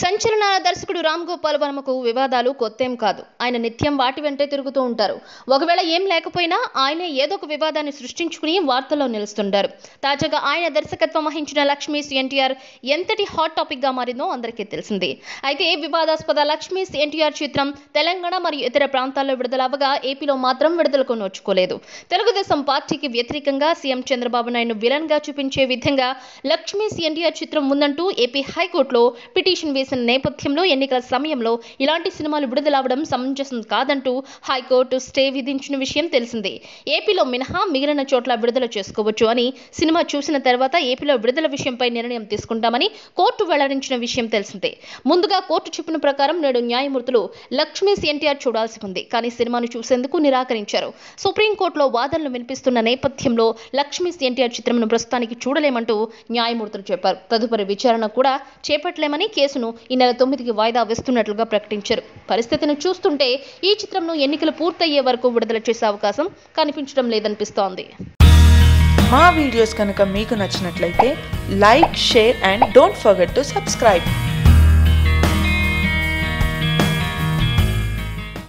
సంచలనాల దర్శకుడు రామ్ గోపాల్ వర్మకు వివాదాలు కొత్తేం కాదు. ఆయన నిత్యం వాటి వెంటే తిరుగుతూ ఉంటారు. ఒకవేళ ఏం లేకపోయినా ఆయనే ఏదో ఒక వివాదాన్ని సృష్టించుకుని వార్తల్లో నిలుస్తుంటారు. తాజాగా ఆయన దర్శకత్వం వహించిన లక్ష్మీస్ ఎన్టీఆర్ ఎంతటి హాట్ టాపిక్ గా మారిందో అందరికీ తెలిసిందే. అయితే వివాదాస్పద లక్ష్మీస్ ఎన్టీఆర్ చిత్రం తెలంగాణ మరియు ఇతర ప్రాంతాల్లో విడుదలవ్వగా ఏపీలో మాత్రం విడుదలకు నోచుకోలేదు. తెలుగుదేశం పార్టీకి వ్యతిరేకంగా సీఎం చంద్రబాబు నాయుడు విలన్ గా చూపించే విధంగా లక్ష్మీస్ ఎన్టీఆర్ చిత్రం ఉందంటూ ఏపీ హైకోర్టులో పిటిషన్ వేసిన నేపథ్యంలో ఎన్నికల సమయంలో ఇలాంటి సినిమాలు విడుదలవ్వడం సమంజసం కాదంటూ హైకోర్టు స్టే విధించిన విషయం తెలిసిందే. ఏపీలో మినహా మిగిలిన చోట్ల విడుదల చేసుకోవచ్చు అని సినిమా చూసిన తర్వాత ఏపీలో విడుదల విషయంపై నిర్ణయం తీసుకుంటామని కోర్టు వెల్లడించిన విషయం తెలిసిందే. ముందుగా కోర్టు చెప్పిన ప్రకారం నేడు న్యాయమూర్తులు లక్ష్మీస్ ఎన్టీఆర్ చూడాల్సి ఉంది. కానీ సినిమాను చూసేందుకు నిరాకరించారు. సుప్రీంకోర్టులో వాదనలు వినిపిస్తున్న నేపథ్యంలో లక్ష్మీస్ ఎన్టీఆర్ చిత్రంను ప్రస్తుతానికి చూడలేమంటూ న్యాయమూర్తులు చెప్పారు. తదుపరి విచారణ కూడా చేపట్టలేమని కేసును ఈ నెల 9కి వాయిదా వేస్తున్నట్లుగా ప్రకటించారు. పరిస్థితిని చూస్తుంటే ఈ చిత్రంను ఎన్నికలు పూర్తయ్యే వరకు విడుదల చేసే అవకాశం కనిపించడం లేదనిపిస్తోంది. మా వీడియోస్ కనుక మీకు నచ్చినట్లయితే like, share and don't forget to subscribe.